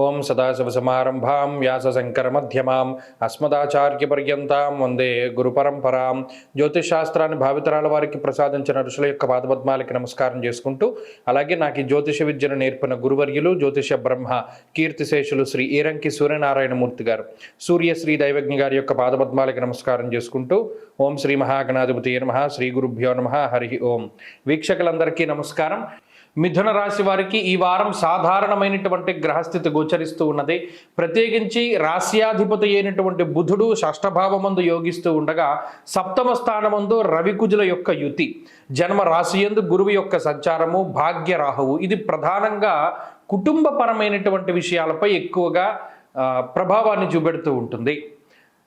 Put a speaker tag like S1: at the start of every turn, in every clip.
S1: ఓం సదాశివసమారంభాం వ్యాసశంకరమధ్యమాం అస్మదాచార్యపర్యంతాం వందే గురుపరంపరాం. జ్యోతిషశాస్త్రాన్ని భావితరాల వారికి ప్రసాదించిన ఋషుల యొక్క పాదపద్మాలకి నమస్కారం చేసుకుంటూ, అలాగే నాకు ఈ జ్యోతిష విద్యను నేర్పిన గురువర్యులు జ్యోతిష బ్రహ్మ కీర్తిశేషులు శ్రీ ఈరంకి సూర్యనారాయణమూర్తి గారు, సూర్యశ్రీ దైవజ్ఞ గారి యొక్క పాదపద్మాలకి నమస్కారం చేసుకుంటూ, ఓం శ్రీ మహాగణాధిపతి నమః, శ్రీ గురుభ్యో నమః, హరి ఓం. వీక్షకులందరికీ నమస్కారం. మిథున రాశి వారికి ఈ వారం సాధారణమైనటువంటి గ్రహస్థితి గోచరిస్తూ ఉన్నది. ప్రత్యేకించి రాశ్యాధిపతి అయినటువంటి బుధుడు షష్ఠభావమందు యోగిస్తూ ఉండగా, సప్తమ స్థానమందు రవికుజుల యొక్క యుతి, జన్మ రాశియందు గురువు యొక్క సంచారము, భాగ్య రాహువు, ఇది ప్రధానంగా కుటుంబపరమైనటువంటి విషయాలపై ఎక్కువగా ప్రభావాన్ని చూపెడుతూ ఉంటుంది.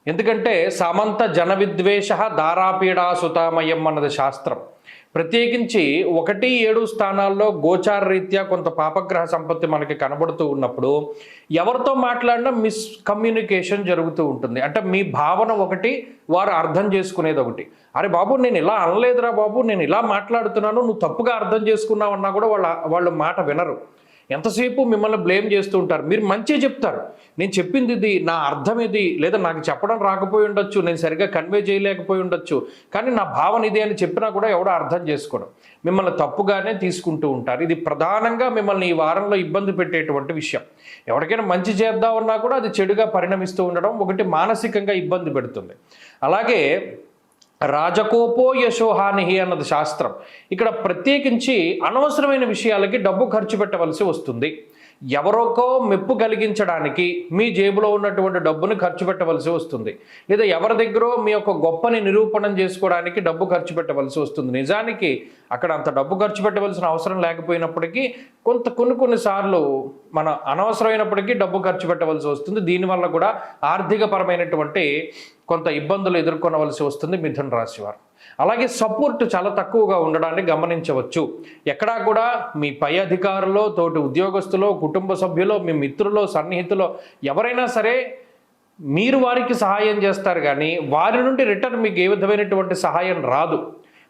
S1: ఎందుకంటే సమంత జన విద్వేష దారాపీడా సుతామయం అన్నది శాస్త్రం. ప్రత్యేకించి 1-7 స్థానాల్లో గోచార రీత్యా కొంత పాపగ్రహ సంపత్తి మనకి కనబడుతూ ఉన్నప్పుడు ఎవరితో మాట్లాడినా మిస్కమ్యూనికేషన్ జరుగుతూ ఉంటుంది. అంటే మీ భావన ఒకటి, వారు అర్థం చేసుకునేది ఒకటి. అరే బాబు, నేను ఇలా అనలేదురా బాబు, నేను ఇలా మాట్లాడుతున్నాను, నువ్వు తప్పుగా అర్థం చేసుకున్నావు అన్నా కూడా వాళ్ళు మాట వినరు. ఎంతసేపు మిమ్మల్ని బ్లేమ్ చేస్తూ ఉంటారు. మీరు మంచిగా చెప్తారు, నేను చెప్పింది ఇది, నా అర్థం ఇది, లేదా నాకు చెప్పడం రాకపోయి ఉండొచ్చు, నేను సరిగ్గా కన్వే చేయలేకపోయి ఉండొచ్చు, కానీ నా భావన ఇది అని చెప్పినా కూడా ఎవడో అర్థం చేసుకోవడం, మిమ్మల్ని తప్పుగానే తీసుకుంటూ ఉంటారు. ఇది ప్రధానంగా మిమ్మల్ని ఈ వారంలో ఇబ్బంది పెట్టేటువంటి విషయం. ఎవరికైనా మంచి చేద్దామన్నా కూడా అది చెడుగా పరిణమిస్తూ ఉండడం ఒకటి మానసికంగా ఇబ్బంది పెడుతుంది. అలాగే రాజకోపో యశోహాని అన్నది శాస్త్రం. ఇక్కడ ప్రత్యేకించి అనవసరమైన విషయాలకి డబ్బు ఖర్చు పెట్టవలసి వస్తుంది. ఎవరికో మెప్పు కలిగించడానికి మీ జేబులో ఉన్నటువంటి డబ్బుని ఖర్చు పెట్టవలసి వస్తుంది, లేదా ఎవరి దగ్గరో మీ యొక్క గొప్పని నిరూపణం చేసుకోవడానికి డబ్బు ఖర్చు పెట్టవలసి వస్తుంది. నిజానికి అక్కడ అంత డబ్బు ఖర్చు పెట్టవలసిన అవసరం లేకపోయినప్పటికీ కొన్నిసార్లు మన అనవసరమైనప్పటికీ డబ్బు ఖర్చు పెట్టవలసి వస్తుంది. దీనివల్ల కూడా ఆర్థికపరమైనటువంటి కొంత ఇబ్బందులు ఎదుర్కొనవలసి వస్తుంది మిథున రాశి వారు. అలాగే సపోర్ట్ చాలా తక్కువగా ఉండడాన్ని గమనించవచ్చు. ఎక్కడా కూడా మీ పై అధికారులు, తోటి ఉద్యోగస్తులు, కుటుంబ సభ్యులు, మీ మిత్రులు, సన్నిహితులు ఎవరైనా సరే మీరు వారికి సహాయం చేస్తారు, కానీ వారి నుండి రిటర్న్ మీకు ఏ విధమైనటువంటి సహాయం రాదు.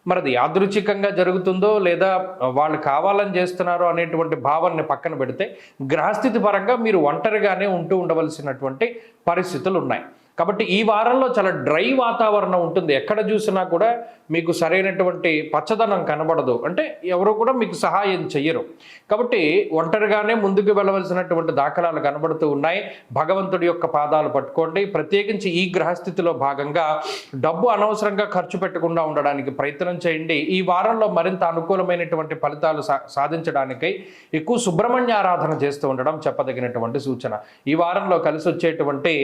S1: మరి అది యాదృచ్ఛికంగా జరుగుతుందో లేదా వాళ్ళు కావాలని చేస్తున్నారో అనేటువంటి భావాన్ని పక్కన పెడితే గ్రహస్థితి పరంగా మీరు ఒంటరిగానే ఉండవలసినటువంటి పరిస్థితులు ఉన్నాయి. కాబట్టి ఈ వారంలో చాలా డ్రై వాతావరణం ఉంటుంది. ఎక్కడ చూసినా కూడా మీకు సరైనటువంటి పచ్చదనం కనబడదు, అంటే ఎవరు కూడా మీకు సహాయం చెయ్యరు. కాబట్టి ఒంటరిగానే ముందుకు వెళ్ళవలసినటువంటి దాఖలాలు కనబడుతూ ఉన్నాయి. భగవంతుడి యొక్క పాదాలు పట్టుకోండి. ప్రత్యేకించి ఈ గ్రహస్థితిలో భాగంగా డబ్బు అనవసరంగా ఖర్చు పెట్టకుండా ఉండడానికి ప్రయత్నం చేయండి. ఈ వారంలో మరింత అనుకూలమైనటువంటి ఫలితాలు సాధించడానికై ఎక్కువ సుబ్రహ్మణ్య ఆరాధన చేస్తూ ఉండడం చెప్పదగినటువంటి సూచన. ఈ వారంలో కలిసి వచ్చేటువంటి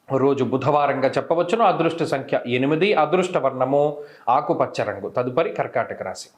S1: రోజు బుధవారంగా చెప్పవచ్చును. అదృష్ట సంఖ్య 8, అదృష్ట వర్ణము ఆకుపచ్చ రంగు. తదుపరి కర్కాటక రాశి.